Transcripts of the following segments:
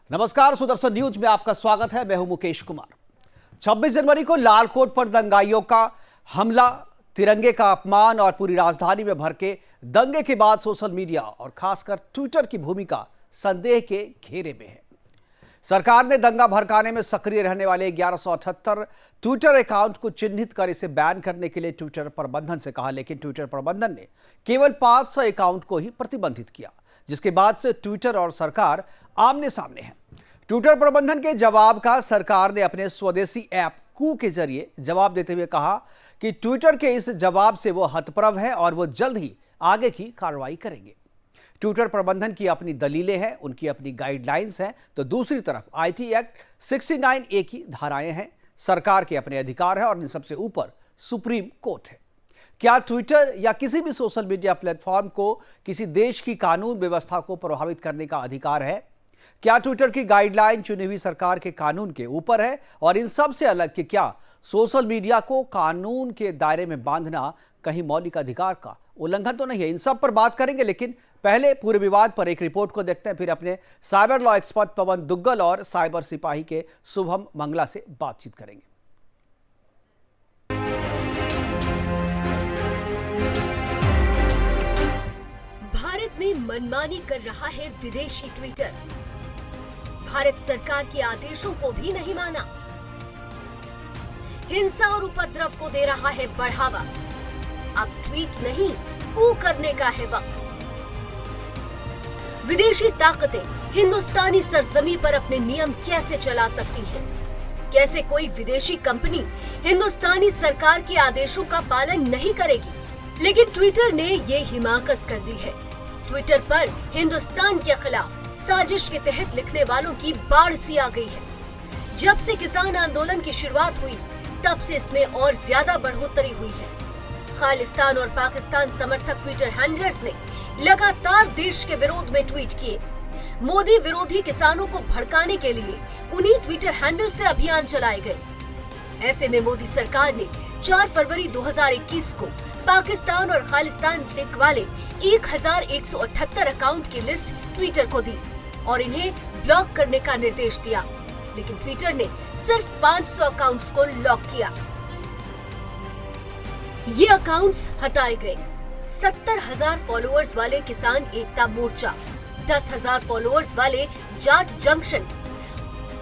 नमस्कार, सुदर्शन न्यूज में आपका स्वागत है। मैं हूं मुकेश कुमार। 26 जनवरी को लाल कोट पर दंगाइयों का हमला, तिरंगे का अपमान और पूरी राजधानी में भड़के दंगे के बाद सोशल मीडिया और खासकर ट्विटर की भूमिका संदेह के घेरे में है। सरकार ने दंगा भड़काने में सक्रिय रहने वाले 1178 ट्विटर अकाउंट को चिन्हित कर इसे बैन करने के लिए ट्विटर प्रबंधन से कहा, लेकिन ट्विटर प्रबंधन ने केवल 500 अकाउंट को ही प्रतिबंधित किया, जिसके बाद से ट्विटर और सरकार आमने सामने है। ट्विटर प्रबंधन के जवाब का सरकार ने अपने स्वदेशी ऐप कू के जरिए जवाब देते हुए कहा कि ट्विटर के इस जवाब से वो हतप्रभ है और वो जल्द ही आगे की कार्रवाई करेंगे। ट्विटर प्रबंधन की अपनी दलीलें हैं, उनकी अपनी गाइडलाइंस हैं, तो दूसरी तरफ आईटी एक्ट 69A की धाराएं हैं, सरकार के अपने अधिकार है और इन सबसे ऊपर सुप्रीम कोर्ट है। क्या ट्विटर या किसी भी सोशल मीडिया प्लेटफॉर्म को किसी देश की कानून व्यवस्था को प्रभावित करने का अधिकार है? क्या ट्विटर की गाइडलाइन चुनी हुई सरकार के कानून के ऊपर है? और इन सब से अलग कि क्या सोशल मीडिया को कानून के दायरे में बांधना कहीं मौलिक अधिकार का उल्लंघन तो नहीं है? इन सब पर बात करेंगे, लेकिन पहले पूरे विवाद पर एक रिपोर्ट को देखते हैं, फिर अपने साइबर लॉ एक्सपर्ट पवन दुग्गल और साइबर सिपाही के शुभम मंगला से बातचीत करेंगे। भारत में मनमानी कर रहा है विदेशी ट्विटर। भारत सरकार के आदेशों को भी नहीं माना, हिंसा और उपद्रव को दे रहा है बढ़ावा। अब ट्वीट नहीं, कू करने का है वक्त। विदेशी ताकतें हिंदुस्तानी सरजमी पर अपने नियम कैसे चला सकती हैं? कैसे कोई विदेशी कंपनी हिंदुस्तानी सरकार के आदेशों का पालन नहीं करेगी? लेकिन ट्विटर ने ये हिमाकत कर दी है। ट्विटर पर हिंदुस्तान के खिलाफ साजिश के तहत लिखने वालों की बाढ़ सी आ गई है। जब से किसान आंदोलन की शुरुआत हुई, तब से इसमें और ज्यादा बढ़ोतरी हुई है। खालिस्तान और पाकिस्तान समर्थक ट्विटर हैंडलर्स ने लगातार देश के विरोध में ट्वीट किए। मोदी विरोधी किसानों को भड़काने के लिए उन्हीं ट्विटर हैंडल से अभियान चलाए गए। ऐसे में मोदी सरकार ने 4 फरवरी 2021 को पाकिस्तान और खालिस्तान लिंक वाले 1178 अकाउंट की लिस्ट ट्विटर को दी और इन्हें ब्लॉक करने का निर्देश दिया, लेकिन ट्विटर ने सिर्फ 500 अकाउंट्स को लॉक किया। ये अकाउंट्स हटाए गए। 70,000 फॉलोअर्स वाले किसान एकता मोर्चा, 10,000 फॉलोअर्स वाले जाट जंक्शन,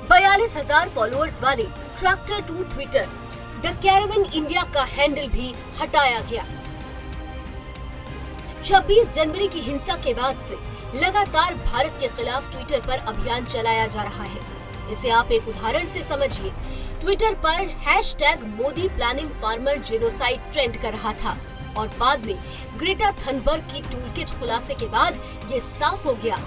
42,000 फॉलोअर्स वाले tractor to Twitter, the Caravan India का हैंडल भी हटाया गया। 26 जनवरी की हिंसा के बाद से लगातार भारत के खिलाफ ट्विटर पर अभियान चलाया जा रहा है। इसे आप एक उदाहरण से समझिए। ट्विटर पर hashtag Modi planning farmer genocide trend कर रहा था और बाद में ग्रेटा थनबर्ग की टूलकिट खुलासे के बाद ये साफ हो गया।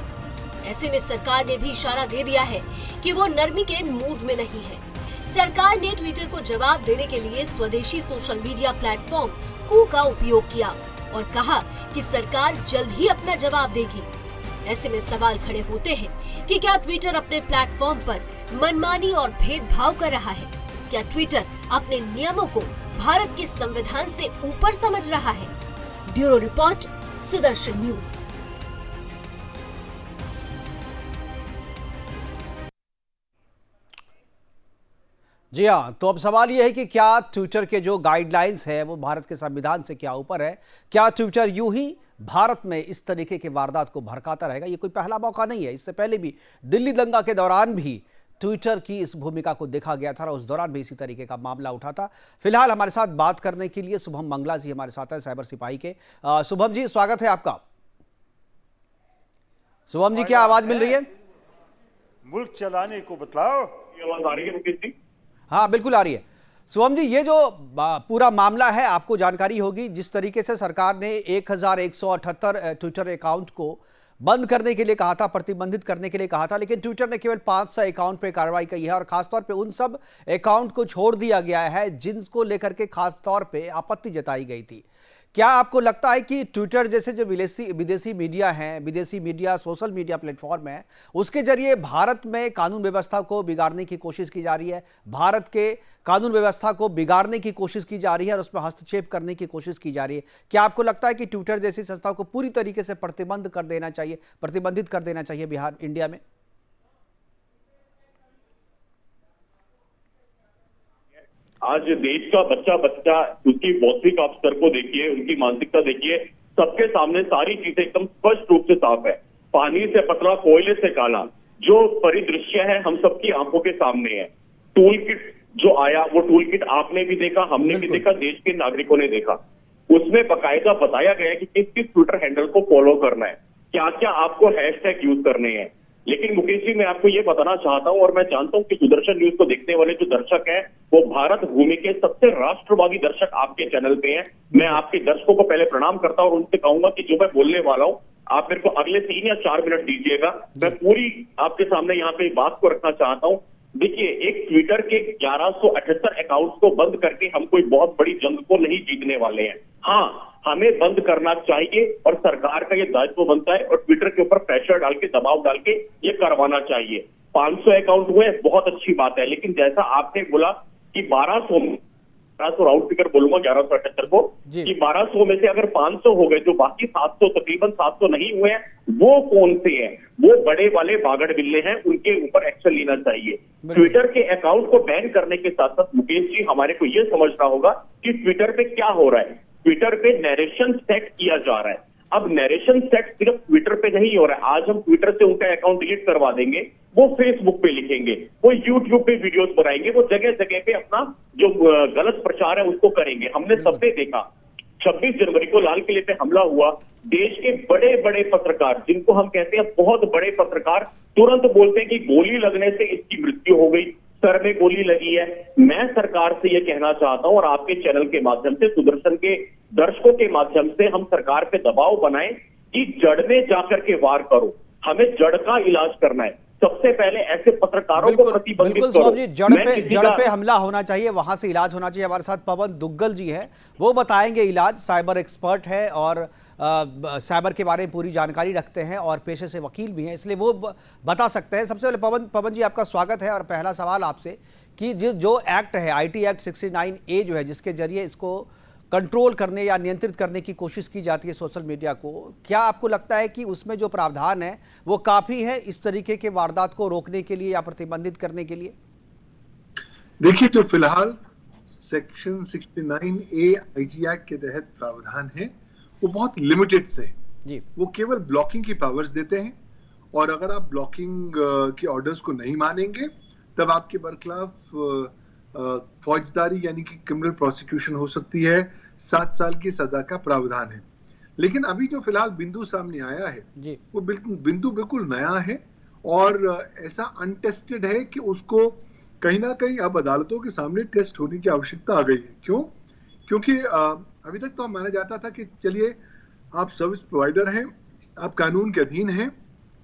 ऐसे में सरकार ने भी इशारा दे दिया है कि वो नरमी के मूड में नहीं है। सरकार ने ट्विटर को जवाब देने के लिए स्वदेशी सोशल मीडिया प्लेटफॉर्म कू का उपयोग किया और कहा कि सरकार जल्द ही अपना जवाब देगी। ऐसे में सवाल खड़े होते हैं कि क्या ट्विटर अपने प्लेटफॉर्म पर मनमानी और भेदभाव कर रहा है? क्या ट्विटर अपने नियमों को भारत के संविधान से ऊपर समझ रहा है? Bureau report, Sudarshan news. जी हाँ, तो अब सवाल यह है कि क्या ट्विटर के जो गाइडलाइंस है वो भारत के संविधान से क्या ऊपर है? क्या ट्विटर यूं ही भारत में इस तरीके के वारदात को भड़काता रहेगा? ये कोई पहला मौका नहीं है। इससे पहले भी दिल्ली दंगा के दौरान भी ट्विटर की इस भूमिका को देखा गया था और उस दौरान भी इसी तरीके का मामला उठा था। फिलहाल हमारे साथ बात करने के लिए शुभम मंगला जी हमारे साथ हैं, साइबर सिपाही के। शुभम जी, स्वागत है आपका। शुभम जी, क्या आवाज मिल रही है? मुल्क चलाने को बतलाओ। आवाज आ रही है मुकेश जी? हाँ, बिल्कुल आ रही है। शुभम जी, ये जो पूरा मामला है, आपको जानकारी होगी जिस तरीके से सरकार ने 1178 ट्विटर अकाउंट को बंद करने के लिए कहा था, प्रतिबंधित करने के लिए कहा था, लेकिन ट्विटर ने केवल 500 अकाउंट पे कार्रवाई की है और खासतौर पे उन सब अकाउंट को छोड़ दिया गया है जिनको लेकर के खासतौर पे आपत्ति जताई गई थी। क्या आपको लगता है कि ट्विटर जैसे जो विदेशी मीडिया हैं, विदेशी मीडिया सोशल मीडिया प्लेटफॉर्म है, उसके जरिए भारत में कानून व्यवस्था को बिगाड़ने की कोशिश की जा रही है, भारत के कानून व्यवस्था को बिगाड़ने की कोशिश की जा रही है और उसमें हस्तक्षेप करने की कोशिश की जा रही है? क्या आपको लगता है कि ट्विटर जैसी संस्थाओं को पूरी तरीके से प्रतिबंधित कर देना चाहिए बिहार, इंडिया में? आज देश का बच्चा बच्चा उसकी बौद्धिक स्तर को देखिए, उनकी मानसिकता देखिए, सबके सामने सारी चीजें एकदम स्पष्ट रूप से साफ है। पानी से पतला, कोयले से काला, जो परिदृश्य है हम सबकी आंखों के सामने है। टूल किट जो आया, वो टूल किट आपने भी देखा, हमने भी देखा, देश के नागरिकों ने देखा। उसमें बाकायदा बताया गया है कि किस किस ट्विटर हैंडल को फॉलो करना है, क्या क्या आपको हैशटैग यूज करने हैं। लेकिन मुकेश जी, मैं आपको ये बताना चाहता हूं, और मैं जानता हूं कि सुदर्शन न्यूज को देखने वाले जो दर्शक हैं वो भारत भूमि के सबसे राष्ट्रवादी दर्शक आपके चैनल पे हैं। मैं आपके दर्शकों को पहले प्रणाम करता हूं और उनसे कहूंगा कि जो मैं बोलने वाला हूं आप मेरे को अगले 3 या 4 मिनट दीजिएगा। मैं पूरी आपके सामने यहाँ पे बात को रखना चाहता हूँ। देखिए, एक ट्विटर के 1178 अकाउंट्स को बंद करके हम कोई बहुत बड़ी जंग को नहीं जीतने वाले हैं। हाँ, हमें बंद करना चाहिए और सरकार का ये दायित्व बनता है, और ट्विटर के ऊपर प्रेशर डाल के, दबाव डाल के ये करवाना चाहिए। 500 अकाउंट हुए, बहुत अच्छी बात है, लेकिन जैसा आपने बोला कि 1200 राउंड फिगर बोलूंगा 1178 को, कि 1200 में से अगर 500 हो गए, जो बाकी 700 तकरीबन 700 नहीं हुए हैं, वो कौन से हैं? वो बड़े वाले बागड़ बिल्ले हैं, उनके ऊपर एक्शन लेना चाहिए। ट्विटर के अकाउंट को बैन करने के साथ साथ मुकेश जी, हमारे को ये समझना होगा कि ट्विटर पे क्या हो रहा है। ट्विटर पे नरेशन सेट किया जा रहा है। अब नरेशन सेट सिर्फ ट्विटर पे नहीं हो रहा है। आज हम ट्विटर से उनका अकाउंट डिलीट करवा देंगे, वो फेसबुक पे लिखेंगे, वो यूट्यूब पे वीडियोस बनाएंगे, वो जगह जगह पे अपना जो गलत प्रचार है उसको करेंगे। हमने सबने देखा 26 जनवरी को लाल किले पे हमला हुआ, देश के बड़े बड़े पत्रकार, जिनको हम कहते हैं बहुत बड़े पत्रकार, तुरंत बोलते हैं कि गोली लगने से इसकी मृत्यु हो गई, सर में गोली लगी है। मैं सरकार से यह कहना चाहता हूं, और आपके चैनल के माध्यम से, सुदर्शन के दर्शकों के माध्यम से हम सरकार पे दबाव बनाएं कि जड़ में जाकर के वार करो। हमें जड़ का इलाज करना है। सबसे पहले ऐसे पत्रकारों को प्रतिबंधित बिल्कुल करो। साहब जी, जड़ पे हमला होना चाहिए, वहां से इलाज होना चाहिए। हमारे साथ पवन दुग्गल जी हैं, वो बताएंगे इलाज। साइबर एक्सपर्ट है और साइबर के बारे में पूरी जानकारी रखते हैं और पेशे से वकील भी हैं, इसलिए वो बता सकते हैं। सबसे पहले पवन जी, आपका स्वागत है। और पहला सवाल आपसे कि जो एक्ट है, IT एक्ट 69A जो है, जिसके जरिए इसको कंट्रोल करने या नियंत्रित करने की कोशिश की जाती है सोशल मीडिया को, क्या आपको लगता है कि उसमें जो प्रावधान है वो काफ़ी है इस तरीके के वारदात को रोकने के लिए या प्रतिबंधित करने के लिए? देखिए, जो फिलहाल सेक्शन 69A IG एक्ट के तहत प्रावधान है वो बहुत लिमिटेड से है जी। वो केवल ब्लॉकिंग की पावर्स देते हैं, और अगर आप ब्लॉकिंग के ऑर्डर्स को नहीं मानेंगे तब आपके बरखिलाफ फौजदारी यानी कि क्रिमिनल प्रोसिक्यूशन हो सकती है। 7 साल की सजा का प्रावधान है। लेकिन अभी जो फिलहाल बिंदु सामने आया है जी, वो बिंदु बिल्कुल नया है और ऐसा अनटेस्टेड है कि उसको कहीं ना कहीं अब अदालतों के सामने टेस्ट होने की आवश्यकता आ गई है। क्यों? क्योंकि अभी तक तो माना जाता था कि चलिए, आप सर्विस प्रोवाइडर हैं, आप कानून के अधीन हैं,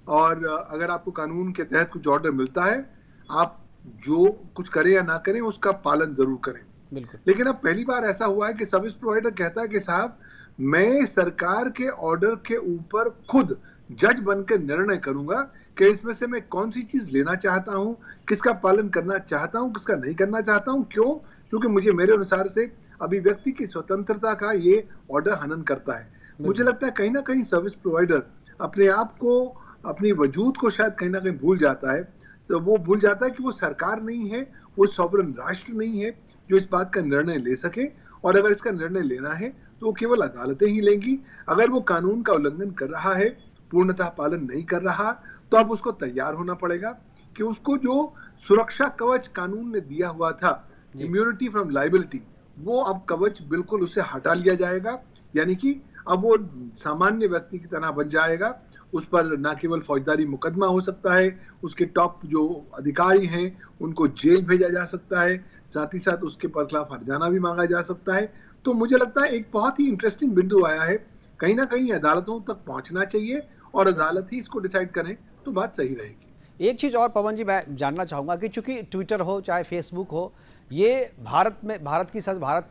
और अगर आपको कानून के तहत कुछ ऑर्डर मिलता है, आप जो कुछ करें या ना करें उसका पालन जरूर करें। बिल्कुल। लेकिन अब पहली बार ऐसा हुआ है कि सर्विस प्रोवाइडर कहता है कि साहब, मैं सरकार के ऑर्डर के ऊपर खुद जज बनकर निर्णय करूंगा कि इसमें से मैं कौन सी चीज लेना चाहता हूं, किसका पालन करना चाहता हूं, किसका नहीं करना चाहता हूं। क्यों? क्योंकि मुझे मेरे अनुसार से अभिव्यक्ति की स्वतंत्रता का ये ऑर्डर हनन करता है। मुझे लगता है कहीं ना कहीं सर्विस प्रोवाइडर अपने आप को, अपनी वजूद को शायद कहीं ना कहीं भूल जाता है। वो भूल जाता है कि वो सरकार नहीं है, वो सॉवरेन राष्ट्र नहीं है जो इस बात का निर्णय ले सके, और अगर इसका निर्णय लेना है तो वो केवल अदालतें ही लेंगी। अगर वो कानून का उल्लंघन कर रहा है, पूर्णतः पालन नहीं कर रहा, तो अब उसको तैयार होना पड़ेगा कि उसको जो सुरक्षा कवच कानून ने दिया हुआ था, इम्यूनिटी फ्रॉम लायबिलिटी, वो अब कवच बिल्कुल उसे हटा लिया जाएगा। यानी कि अब वो सामान्य व्यक्ति की तरह बन जाएगा। उस पर न केवल फौजदारी मुकदमा हो सकता है, उसके टॉप जो अधिकारी हैं उनको जेल भेजा जा सकता है, साथ ही साथ उसके खिलाफ हर्जाना भी मांगा जा सकता है। तो मुझे लगता है एक बहुत ही इंटरेस्टिंग बिंदु आया है। कहीं ना कहीं अदालतों तक पहुंचना चाहिए और अदालत ही इसको डिसाइड करें तो बात सही रहेगी। एक चीज़ और पवन जी मैं जानना चाहूँगा कि चूंकि ट्विटर हो चाहे फेसबुक हो, ये भारत में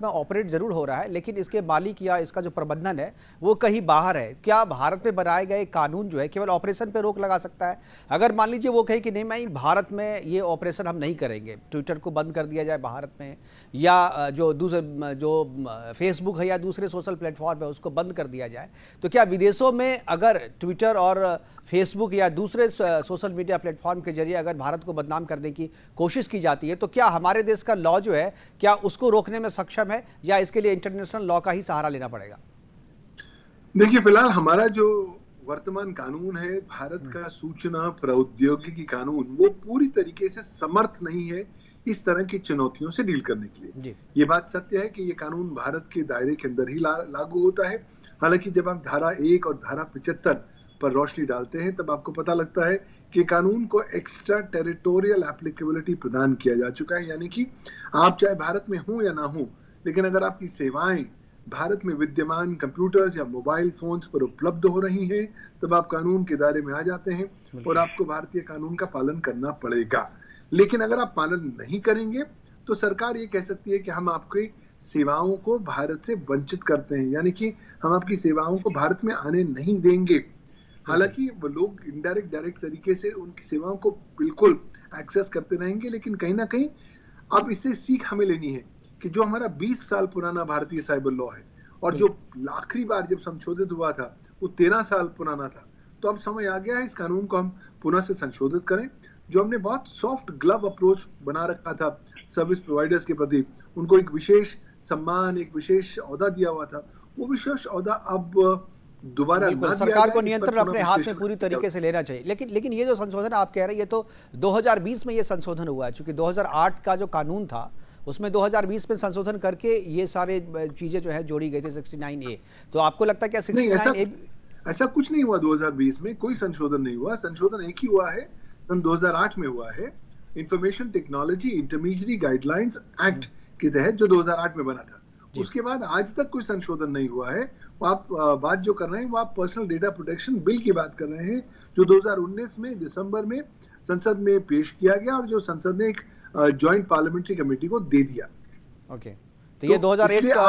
ऑपरेट ज़रूर हो रहा है, लेकिन इसके मालिक या इसका जो प्रबंधन है वो कहीं बाहर है। क्या भारत में बनाए गए कानून जो है केवल ऑपरेशन पे रोक लगा सकता है? अगर मान लीजिए वो कहे कि नहीं, मैं भारत में ये ऑपरेशन हम नहीं करेंगे, ट्विटर को बंद कर दिया जाए भारत में, या जो फेसबुक है या दूसरे सोशल प्लेटफॉर्म है उसको बंद कर दिया जाए, तो क्या विदेशों में अगर ट्विटर और फेसबुक या दूसरे सोशल मीडिया प्लेटफॉर्म के जरिए अगर भारत को बदनाम करने की कोशिश की जाती है, तो क्या हमारे देश का लॉ जो है क्या उसको रोकने में सक्षम है, या इसके लिए इंटरनेशनल लॉ का ही सहारा लेना पड़ेगा? देखिए, फिलहाल हमारा जो वर्तमान कानून है, भारत का सूचना प्रौद्योगिकी कानून, वो पूरी तरीके से समर्थ नहीं है इस तरह की चुनौतियों से डील करने के लिए। ये बात सत्य है कि ये कानून भारत के दायरे के अंदर ही लागू होता है। हालांकि जब आप धारा 1 और धारा 75 पर रोशनी डालते हैं तब आपको पता लगता है कि कानून को एक्स्ट्रा टेरिटोरियल एप्लीकेबिलिटी प्रदान किया जा चुका है, यानी कि आप चाहे भारत में हो या ना हो, लेकिन अगर आपकी सेवाएं भारत में विद्यमान कंप्यूटर्स या मोबाइल फोन्स पर उपलब्ध हो रही हैं, तब आप कानून के दायरे में आ जाते हैं और आपको भारतीय कानून का पालन करना पड़ेगा। लेकिन अगर आप पालन नहीं करेंगे तो सरकार ये कह सकती है कि हम आपकी सेवाओं को भारत से वंचित करते हैं, यानी कि हम आपकी सेवाओं को भारत में आने नहीं देंगे। हालांकि वो लोग इनडायरेक्ट डायरेक्ट तरीके से उनकी सेवाओं को बिल्कुल एक्सेस करते रहेंगे, लेकिन कहीं ना कहीं अब इससे सीख हमें लेनी है कि जो हमारा 20 साल पुराना भारतीय साइबर लॉ है और जो आखिरी बार जब संशोधित हुआ था वो 13 साल पुराना था, तो अब समय आ गया है इस कानून को हम पुनः से संशोधित करें। जो हमने बहुत सॉफ्ट ग्लव अप्रोच बना रखा था सर्विस प्रोवाइडर्स के प्रति, उनको एक विशेष सम्मान, एक विशेष औहदा दिया हुआ था, वो विशेष औहदा अब दोबारा सरकार को नियंत्रण अपने हाथ में पूरी तरीके से लेना चाहिए। लेकिन ये जो संशोधन आप कह रहे हैं, ये तो 2020 में ये संशोधन हुआ है, क्योंकि 2008 का जो कानून था उसमें 2020 में संशोधन करके ये सारे चीजें जो है जोड़ी गई थी 69A। तो आपको लगता है क्या 69A? ऐसा कुछ नहीं हुआ। 2020 में कोई संशोधन नहीं हुआ। संशोधन एक ही हुआ है, सन 2008 में हुआ है, information technology intermediate guidelines act के तहत, जो 2008 में बना था। उसके बाद आज तक कोई संशोधन नहीं हुआ है। आप बात जो कर रहे हैं वो आप पर्सनल डेटा प्रोटेक्शन बिल की बात कर रहे हैं, जो 2019 में दिसंबर में संसद में पेश किया गया और जो संसद ने एक जॉइंट पार्लियामेंट्री कमेटी को दे दिया। ओके, तो ये 2008 का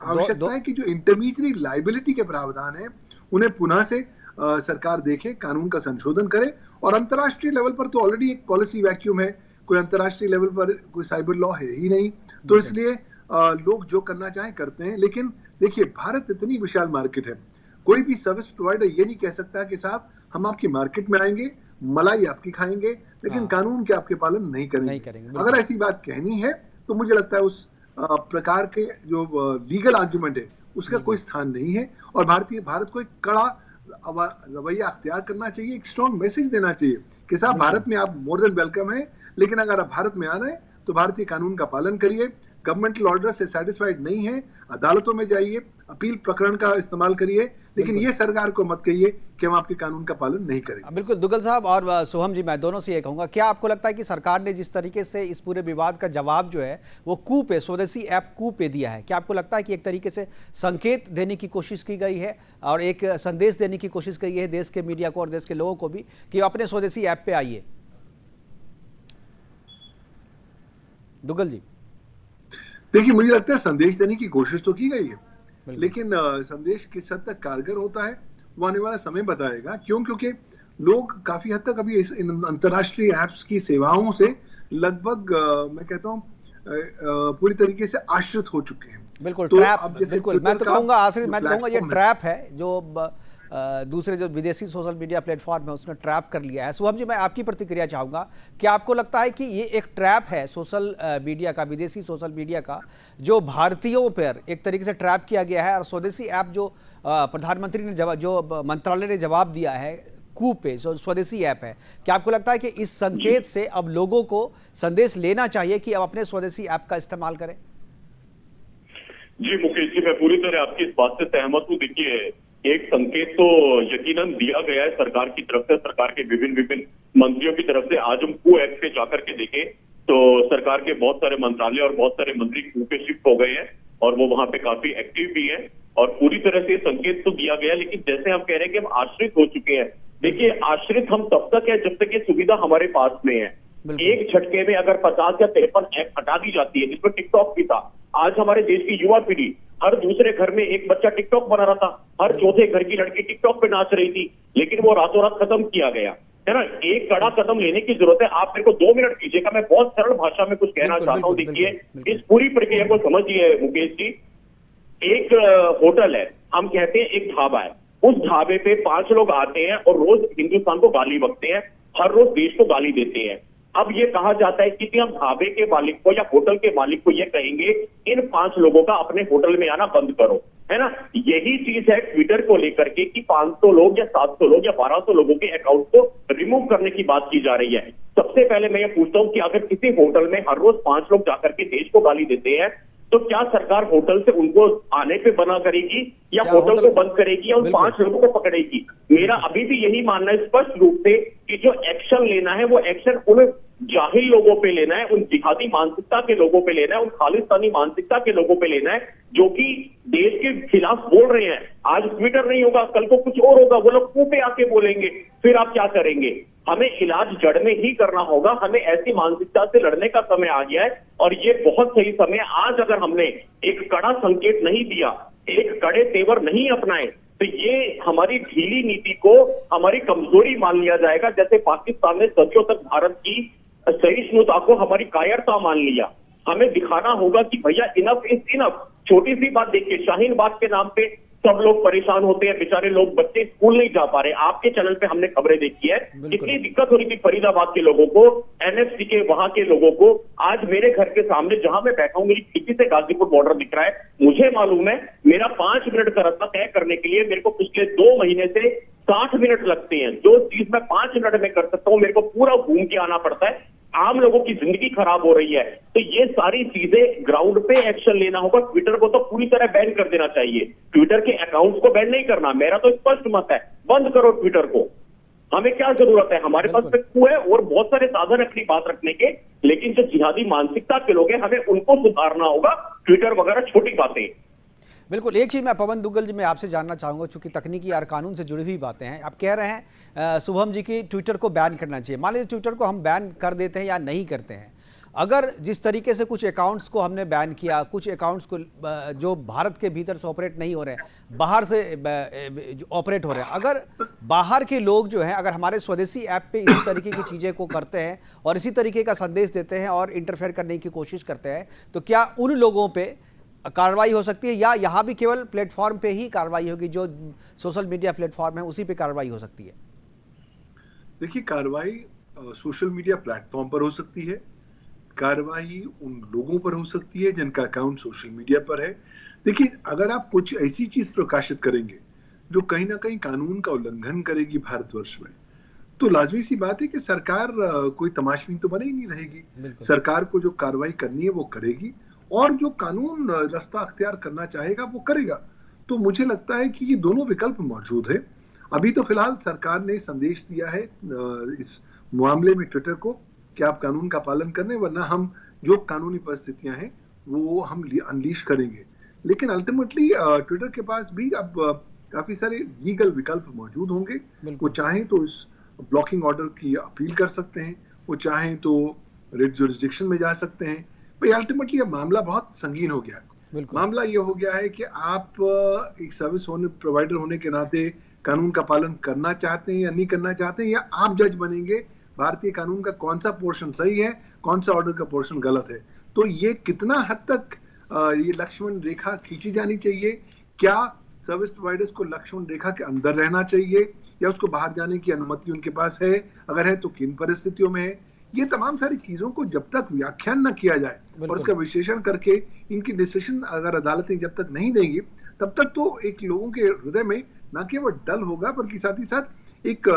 आवश्यकता है कि जो इंटरमीडिएट लायबिलिटी के प्रावधान है उन्हें पुनः से सरकार देखे, कानून का संशोधन करे। और अंतर्राष्ट्रीय लेवल पर तो ऑलरेडी एक पॉलिसी वैक्यूम है, कोई अंतर्राष्ट्रीय लेवल पर कोई साइबर लॉ है ही नहीं, तो इसलिए लोग जो करना चाहें करते हैं। लेकिन देखिए, भारत इतनी विशाल मार्केट है, कोई भी सर्विस प्रोवाइडर ये नहीं कह सकता कि साहब हम आपकी मार्केट में आएंगे, मलाई आपकी खाएंगे, लेकिन कानून के आपके पालन नहीं करेंगे। अगर ऐसी बात कहनी है तो मुझे लगता है उस प्रकार के जो लीगल आर्ग्यूमेंट है उसका कोई स्थान नहीं है। और भारत को एक कड़ा रवैया अख्तियार करना चाहिए, एक स्ट्रॉन्ग मैसेज देना चाहिए कि साहब भारत में आप मोर देन वेलकम है, लेकिन अगर आप भारत में आ रहे हैं तो भारतीय कानून का पालन करिए। गवर्नमेंटल ऑर्डर से सेटिस्फाइड नहीं है, अदालतों में जाइए, अपील प्रकरण का इस्तेमाल करिए, लेकिन ये सरकार को मत कहिए कि हम आपके कानून का पालन नहीं करेंगे। बिल्कुल, दुग्गल साहब और सोहम जी, मैं दोनों से ये कहूंगा, क्या आपको लगता है कि सरकार ने जिस तरीके से इस पूरे विवाद का जवाब जो है वो कू पे, स्वदेशी ऐप कू पे दिया है, क्या आपको लगता है कि एक तरीके से संकेत देने की कोशिश की गई है और एक संदेश देने की कोशिश की गई है देश के मीडिया को और देश के लोगों को भी कि अपने स्वदेशी ऐप पे आइए? दुग्गल जी। देखिए, मुझे लगता है संदेश देने की कोशिश तो की गई है, लेकिन संदेश किस हद तक कारगर होता है वो आने वाला समय बताएगा। क्योंकि लोग काफी हद तक अभी इन अंतर्राष्ट्रीय ऐप्स की सेवाओं से लगभग मैं कहता हूँ पूरी तरीके से आश्रित हो चुके हैं। बिल्कुल, तो ट्रैप, बिल्कुल मैं तो कहूंगा आश्रित, मैं तो कहूंगा ये ट्रैप है जो दूसरे जो विदेशी सोशल मीडिया प्लेटफॉर्म है उसने ट्रैप कर लिया है। शुभम जी, मैं आपकी प्रतिक्रिया चाहूंगा, क्या आपको लगता है कि ये एक ट्रैप है सोशल मीडिया का, विदेशी सोशल मीडिया का, जो भारतीयों पर एक तरीके से ट्रैप किया गया है, और स्वदेशी ऐप जो प्रधानमंत्री ने जो मंत्रालय ने जवाब दिया है कू पे, स्वदेशी ऐप है, क्या आपको लगता है कि इस संकेत से अब लोगों को संदेश लेना चाहिए कि अब अपने स्वदेशी ऐप का इस्तेमाल करें? जी मुकेश जी, मैं पूरी तरह आपकी इस बात से सहमत हूँ। देखिए, एक संकेत तो यकीनन दिया गया है सरकार की तरफ से, सरकार के विभिन्न मंत्रियों की तरफ से। आज हम कू ऐप पे जाकर के देखें तो सरकार के बहुत सारे मंत्रालय और बहुत सारे मंत्री कू पे शिफ्ट हो गए हैं और वो वहां पे काफी एक्टिव भी है और पूरी तरह से संकेत तो दिया गया। लेकिन जैसे हम कह रहे हैं कि हम आश्रित हो चुके हैं, देखिए आश्रित हम तब तक है जब तक ये सुविधा हमारे पास में है। एक झटके में अगर 50 या 53 ऐप हटा दी जाती है, जिसमें टिकटॉक भी था, आज हमारे देश की युवा पीढ़ी, हर दूसरे घर में एक बच्चा टिकटॉक बना रहा था, हर चौथे घर की लड़की टिकटॉक पे नाच रही थी, लेकिन वो रातों रात खत्म किया गया है ना। एक कड़ा कदम लेने की जरूरत है। आप मेरे को 2 मिनट कीजिएगा, मैं बहुत सरल भाषा में कुछ कहना चाहता हूँ। देखिए, इस पूरी प्रक्रिया को समझिए मुकेश जी। एक होटल है, हम कहते हैं एक ढाबा है, उस ढाबे पे 5 लोग आते हैं और रोज हिंदुस्तान को गाली बकते हैं, हर रोज देश को गाली देते हैं। अब ये कहा जाता है कि हम ढाबे के मालिक को या होटल के मालिक को ये कहेंगे इन 5 लोगों का अपने होटल में आना बंद करो, है ना। यही चीज है ट्विटर को लेकर के कि 500 लोग या 700 लोग या 1200 लोगों के अकाउंट को रिमूव करने की बात की जा रही है। सबसे पहले मैं ये पूछता हूं कि अगर किसी होटल में हर रोज 5 लोग जाकर के देश को गाली देते हैं तो क्या सरकार होटल से उनको आने पे बना करेगी या होटल को बंद करेगी या उन 5 लोगों को पकड़ेगी? मेरा अभी भी यही मानना है स्पष्ट रूप से कि जो एक्शन लेना है वो एक्शन उन जाहिल लोगों पे लेना है, उन जिहादी मानसिकता के लोगों पे लेना है, उन खालिस्तानी मानसिकता के लोगों पे लेना है जो कि देश के खिलाफ बोल रहे हैं। आज ट्विटर नहीं होगा, कल को कुछ और होगा, वो लोग मुंह पे आके बोलेंगे, फिर आप क्या करेंगे? हमें इलाज जड़ में ही करना होगा। हमें ऐसी मानसिकता से लड़ने का समय आ गया है और ये बहुत सही समय। आज अगर हमने एक कड़ा संकेत नहीं दिया, एक कड़े तेवर नहीं अपनाए तो ये हमारी ढीली नीति को हमारी कमजोरी मान लिया जाएगा। जैसे पाकिस्तान ने सदियों तक भारत की सहिष्णुता को हमारी कायरता मान लिया। हमें दिखाना होगा कि भैया इनफ इज इनफ। छोटी सी बात देखिए, शाहीन बाग के नाम पे सब लोग परेशान होते हैं, बेचारे लोग, बच्चे स्कूल नहीं जा पा रहे। आपके चैनल पे हमने खबरें देखी है, कितनी दिक्कत हो रही थी फरीदाबाद के लोगों को, एनएफसी के वहां के लोगों को। आज मेरे घर के सामने जहां मैं बैठा हूं, मेरी खिड़की से गाजीपुर बॉर्डर दिख रहा है। मुझे मालूम है मेरा 5 मिनट का रास्ता तय करने के लिए मेरे को पिछले 2 महीने से 60 मिनट लगते हैं। जो चीज मैं 5 मिनट में कर सकता हूं मेरे को पूरा घूम के आना पड़ता है। आम लोगों की जिंदगी खराब हो रही है। तो ये सारी चीजें ग्राउंड पे एक्शन लेना होगा। ट्विटर को तो पूरी तरह बैन कर देना चाहिए, ट्विटर के अकाउंट्स को बैन नहीं करना। मेरा तो स्पष्ट मत है, बंद करो ट्विटर को। हमें क्या जरूरत है? हमारे पास तो है और बहुत सारे साधन अपनी बात रखने के, लेकिन जो जिहादी मानसिकता के लोग हैं हमें उनको सुधारना होगा। ट्विटर वगैरह छोटी बातें। बिल्कुल। एक चीज़ मैं पवन दुग्गल जी मैं आपसे जानना चाहूँगा, चूंकि तकनीकी और कानून से जुड़ी हुई बातें हैं। आप कह रहे हैं शुभम जी की ट्विटर को बैन करना चाहिए। मान लीजिए ट्विटर को हम बैन कर देते हैं या नहीं करते हैं, अगर जिस तरीके से कुछ अकाउंट्स को हमने बैन किया, कुछ अकाउंट्स को जो भारत के भीतर से ऑपरेट नहीं हो रहे हैं, बाहर से ऑपरेट हो रहे हैं, अगर बाहर के लोग जो हैं अगर हमारे स्वदेशी ऐप पे इसी तरीके की चीज़ें को करते हैं और इसी तरीके का संदेश देते हैं और इंटरफेयर करने की कोशिश करते हैं, तो क्या उन लोगों पर कार्रवाई हो सकती है या यहाँ भी केवल प्लेटफॉर्म पे ही कार्रवाई होगी, जो सोशल मीडिया प्लेटफॉर्म है उसी पे कार्रवाई हो सकती है? देखिए, कार्रवाई सोशल मीडिया प्लेटफॉर्म पर हो सकती है, कार्रवाई उन लोगों पर हो सकती है जिनका अकाउंट सोशल मीडिया पर है। देखिए, अगर आप कुछ ऐसी चीज प्रकाशित करेंगे जो कहीं ना कहीं कानून का उल्लंघन करेगी भारतवर्ष में, तो लाजमी सी बात है कि सरकार कोई तमाशबीन तो बने ही नहीं रहेगी। सरकार को जो कार्रवाई करनी है वो करेगी और जो कानून रास्ता अख्तियार करना चाहेगा वो करेगा। तो मुझे लगता है कि ये दोनों विकल्प मौजूद है। अभी तो फिलहाल सरकार ने संदेश दिया है इस मामले में ट्विटर को कि आप कानून का पालन करें, वरना हम जो कानूनी परिस्थितियां हैं वो हम अनलीश करेंगे। लेकिन अल्टीमेटली ट्विटर के पास भी अब काफी सारे लीगल विकल्प मौजूद होंगे। वो चाहें तो इस ब्लॉकिंग ऑर्डर की अपील कर सकते हैं, वो चाहें तो रिट जुरिसडिक्शन में जा सकते हैं। भाई अल्टीमेटली अब मामला बहुत संगीन हो गया है। मामला ये हो गया है कि आप एक सर्विस प्रोवाइडर होने के नाते कानून का पालन करना चाहते हैं या नहीं करना चाहते हैं, या आप जज बनेंगे भारतीय कानून का कौन सा पोर्शन सही है, कौन सा ऑर्डर का पोर्शन गलत है। तो ये कितना हद तक ये लक्ष्मण रेखा खींची जानी चाहिए? क्या सर्विस प्रोवाइडर्स को लक्ष्मण रेखा के अंदर रहना चाहिए या उसको बाहर जाने की अनुमति उनके पास है? अगर है तो किन परिस्थितियों में है? ये तमाम सारी चीजों को जब तक व्याख्यान न किया जाए और उसका विश्लेषण करके इनकी डिसीजन अगर अदालतें जब तक नहीं देंगी, तब तक तो एक लोगों के हृदय में न केवल डर होगा बल्कि साथ ही साथ एक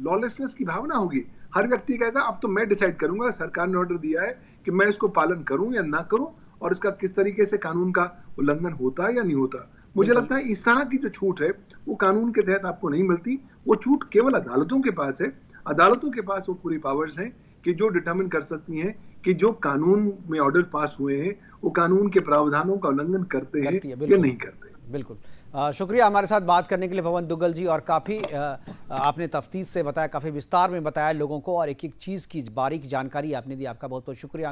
लॉलेसनेस की भावना होगी। हर व्यक्ति कहेगा अब तो मैं डिसाइड करूंगा, सरकार ने ऑर्डर दिया है कि मैं इसको पालन करूं या ना करूं और इसका किस तरीके से कानून का उल्लंघन होता है या नहीं होता। मुझे लगता है इस तरह की जो छूट है वो कानून के तहत आपको नहीं मिलती। वो छूट केवल अदालतों के पास है। अदालतों के पास वो पूरी पावर्स हैं कि जो डिटरमिन कर सकती हैं कि जो कानून में ऑर्डर पास हुए हैं वो कानून के प्रावधानों का उल्लंघन करते हैं या नहीं करते। बिल्कुल। शुक्रिया हमारे साथ बात करने के लिए पवन दुग्गल जी, और काफ़ी आपने तफ्तीश से बताया, काफ़ी विस्तार में बताया लोगों को और एक एक चीज़ की बारीक जानकारी आपने दी। आपका बहुत बहुत शुक्रिया।